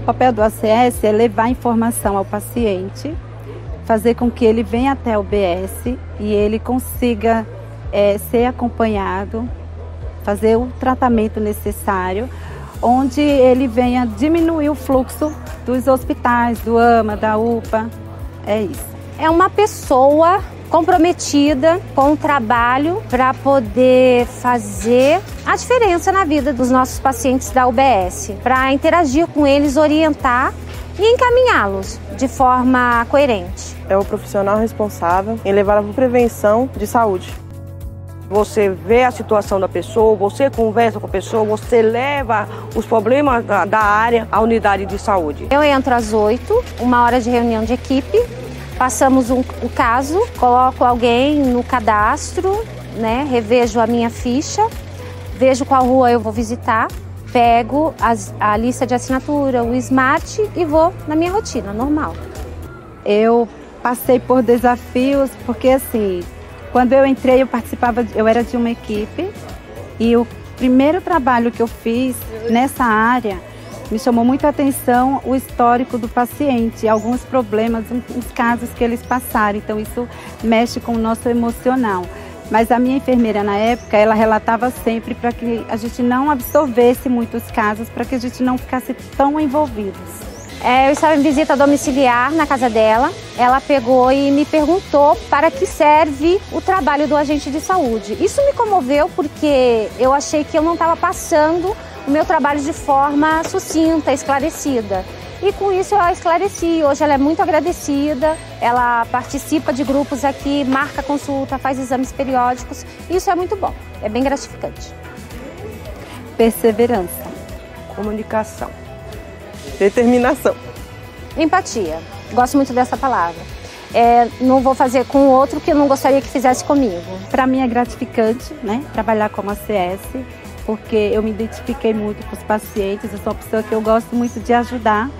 O papel do ACS é levar informação ao paciente, fazer com que ele venha até o UBS e ele consiga ser acompanhado, fazer o tratamento necessário, onde ele venha diminuir o fluxo dos hospitais, do AMA, da UPA. É isso. É uma pessoa comprometida com o trabalho para poder fazer a diferença na vida dos nossos pacientes da UBS, para interagir com eles, orientar e encaminhá-los de forma coerente. É o profissional responsável em levar a prevenção de saúde. Você vê a situação da pessoa, você conversa com a pessoa, você leva os problemas da área à unidade de saúde. Eu entro às 8, 1 hora de reunião de equipe, passamos o caso, coloco alguém no cadastro, né, revejo a minha ficha, vejo qual rua eu vou visitar, pego a lista de assinatura, o Smart e vou na minha rotina normal. Eu passei por desafios porque assim, quando eu entrei eu era de uma equipe e o primeiro trabalho que eu fiz nessa área me chamou muito a atenção o histórico do paciente, alguns problemas, uns casos que eles passaram, então isso mexe com o nosso emocional. Mas a minha enfermeira na época, ela relatava sempre para que a gente não absorvesse muitos casos, para que a gente não ficasse tão envolvidos. Eu estava em visita domiciliar na casa dela, ela pegou e me perguntou para que serve o trabalho do agente de saúde. Isso me comoveu porque eu achei que eu não estava passando o meu trabalho de forma sucinta, esclarecida. E com isso eu a esclareci. Hoje ela é muito agradecida, ela participa de grupos aqui, marca consulta, faz exames periódicos. Isso é muito bom, é bem gratificante. Perseverança. Comunicação. Determinação. Empatia. Gosto muito dessa palavra. Não vou fazer com o outro que eu não gostaria que fizesse comigo. Para mim é gratificante, né, trabalhar como ACS, porque eu me identifiquei muito com os pacientes, eu sou uma pessoa que eu gosto muito de ajudar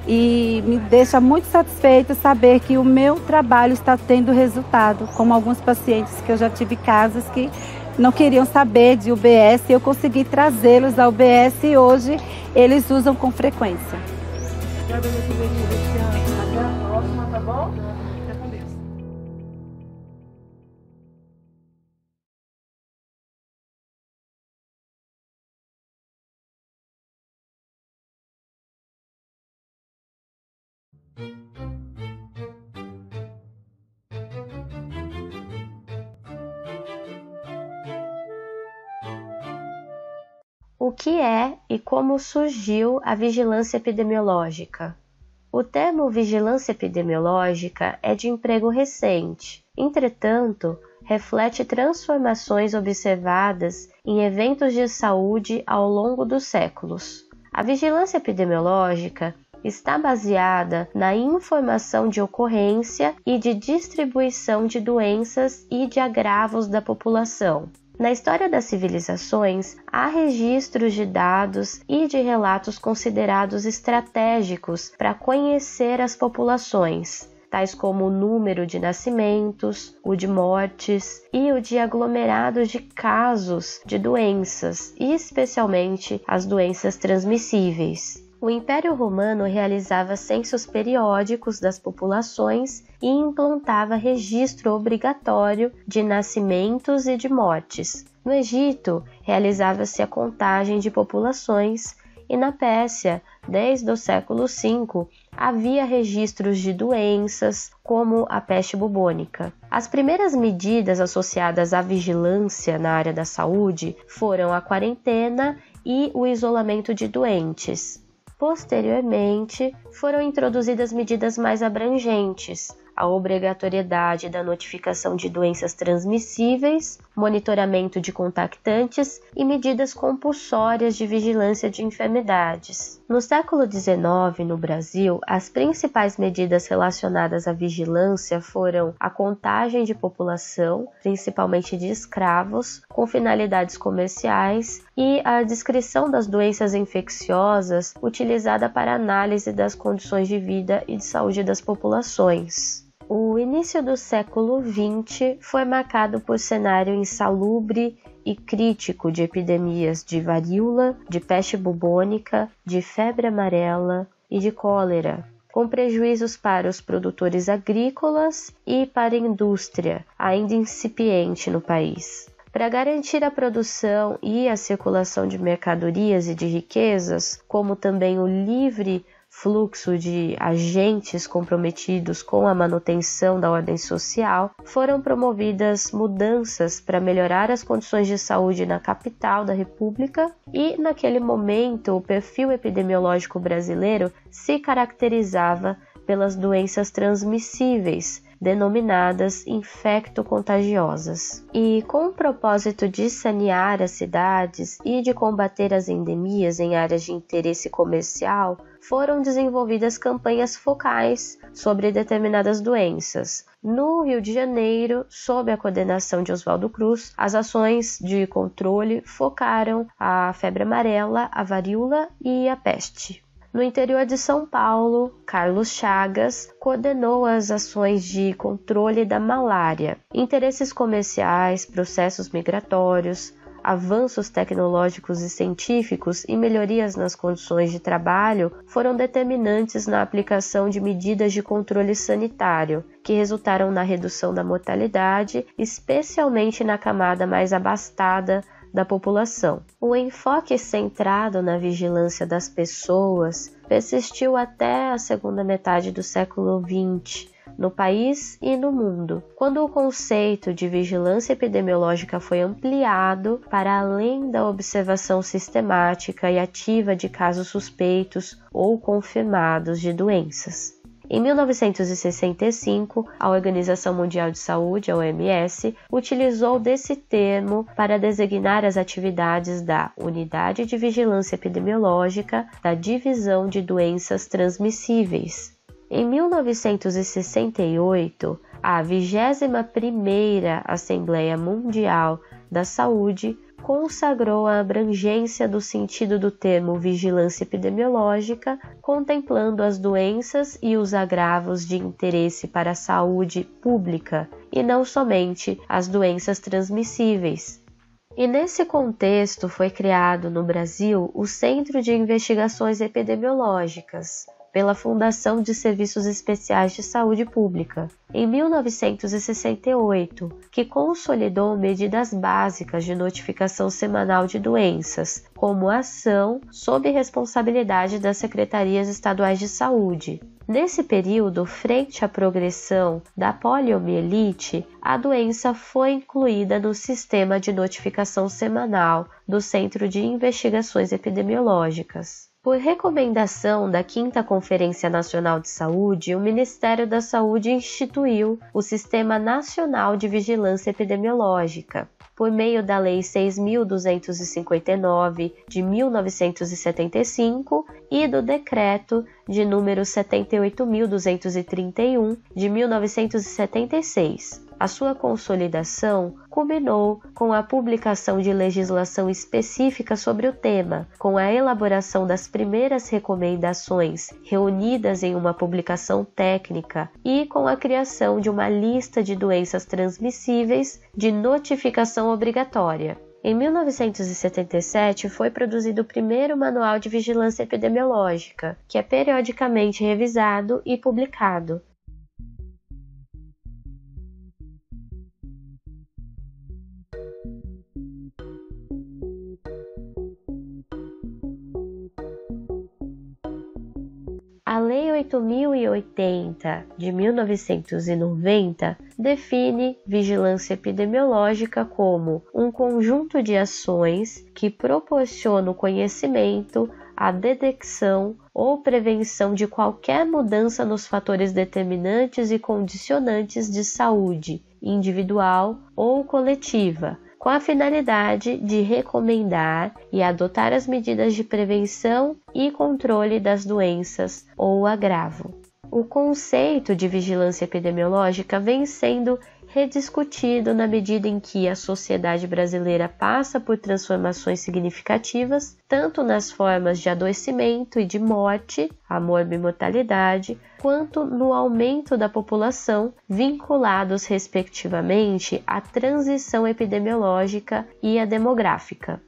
e me deixa muito satisfeita saber que o meu trabalho está tendo resultado, como alguns pacientes que eu já tive casos que não queriam saber de UBS e eu consegui trazê-los ao UBS e hoje eles usam com frequência. Tá bom? O que é e como surgiu a vigilância epidemiológica? O termo vigilância epidemiológica é de emprego recente, entretanto, reflete transformações observadas em eventos de saúde ao longo dos séculos. A vigilância epidemiológica está baseada na informação de ocorrência e de distribuição de doenças e de agravos da população. Na história das civilizações, há registros de dados e de relatos considerados estratégicos para conhecer as populações, tais como o número de nascimentos, o de mortes e o de aglomerados de casos de doenças, e especialmente as doenças transmissíveis. O Império Romano realizava censos periódicos das populações e implantava registro obrigatório de nascimentos e de mortes. No Egito, realizava-se a contagem de populações e na Pérsia, desde o século V, havia registros de doenças, como a peste bubônica. As primeiras medidas associadas à vigilância na área da saúde foram a quarentena e o isolamento de doentes. Posteriormente, foram introduzidas medidas mais abrangentes, a obrigatoriedade da notificação de doenças transmissíveis, monitoramento de contactantes e medidas compulsórias de vigilância de enfermidades. No século XIX, no Brasil, as principais medidas relacionadas à vigilância foram a contagem de população, principalmente de escravos, com finalidades comerciais, e a descrição das doenças infecciosas utilizada para análise das condições de vida e de saúde das populações. O início do século XX foi marcado por cenário insalubre e crítico de epidemias de varíola, de peste bubônica, de febre amarela, e de cólera, com prejuízos para os produtores agrícolas e para a indústria, ainda incipiente no país. Para garantir a produção e a circulação de mercadorias e de riquezas, como também o livre fluxo de agentes comprometidos com a manutenção da ordem social, foram promovidas mudanças para melhorar as condições de saúde na capital da República e, naquele momento, o perfil epidemiológico brasileiro se caracterizava pelas doenças transmissíveis, denominadas infecto-contagiosas. E com o propósito de sanear as cidades e de combater as endemias em áreas de interesse comercial, foram desenvolvidas campanhas focais sobre determinadas doenças. No Rio de Janeiro, sob a coordenação de Oswaldo Cruz, as ações de controle focaram a febre amarela, a varíola e a peste. No interior de São Paulo, Carlos Chagas coordenou as ações de controle da malária. Interesses comerciais, processos migratórios, avanços tecnológicos e científicos e melhorias nas condições de trabalho foram determinantes na aplicação de medidas de controle sanitário, que resultaram na redução da mortalidade, especialmente na camada mais abastada da população. O enfoque centrado na vigilância das pessoas persistiu até a segunda metade do século XX, no país e no mundo, quando o conceito de vigilância epidemiológica foi ampliado para além da observação sistemática e ativa de casos suspeitos ou confirmados de doenças. Em 1965, a Organização Mundial de Saúde, a OMS, utilizou desse termo para designar as atividades da Unidade de Vigilância Epidemiológica da Divisão de Doenças Transmissíveis. Em 1968, a 21ª Assembleia Mundial da Saúde consagrou a abrangência do sentido do termo vigilância epidemiológica, contemplando as doenças e os agravos de interesse para a saúde pública, e não somente as doenças transmissíveis. E nesse contexto foi criado no Brasil o Centro de Investigações Epidemiológicas, pela Fundação de Serviços Especiais de Saúde Pública, em 1968, que consolidou medidas básicas de notificação semanal de doenças, como ação sob responsabilidade das Secretarias Estaduais de Saúde. Nesse período, frente à progressão da poliomielite, a doença foi incluída no sistema de notificação semanal do Centro de Investigações Epidemiológicas. Por recomendação da 5ª Conferência Nacional de Saúde, o Ministério da Saúde instituiu o Sistema Nacional de Vigilância Epidemiológica, por meio da Lei 6.259 de 1975 e do Decreto de número 78.231 de 1976. A sua consolidação culminou com a publicação de legislação específica sobre o tema, com a elaboração das primeiras recomendações reunidas em uma publicação técnica e com a criação de uma lista de doenças transmissíveis de notificação obrigatória. Em 1977 foi produzido o primeiro Manual de Vigilância Epidemiológica, que é periodicamente revisado e publicado. A Lei 8.080 de 1990 define vigilância epidemiológica como um conjunto de ações que proporciona o conhecimento, a detecção ou prevenção de qualquer mudança nos fatores determinantes e condicionantes de saúde, individual ou coletiva, com a finalidade de recomendar e adotar as medidas de prevenção e controle das doenças ou agravo. O conceito de vigilância epidemiológica vem sendo rediscutido na medida em que a sociedade brasileira passa por transformações significativas, tanto nas formas de adoecimento e de morte, a morbimortalidade, quanto no aumento da população, vinculados respectivamente à transição epidemiológica e à demográfica.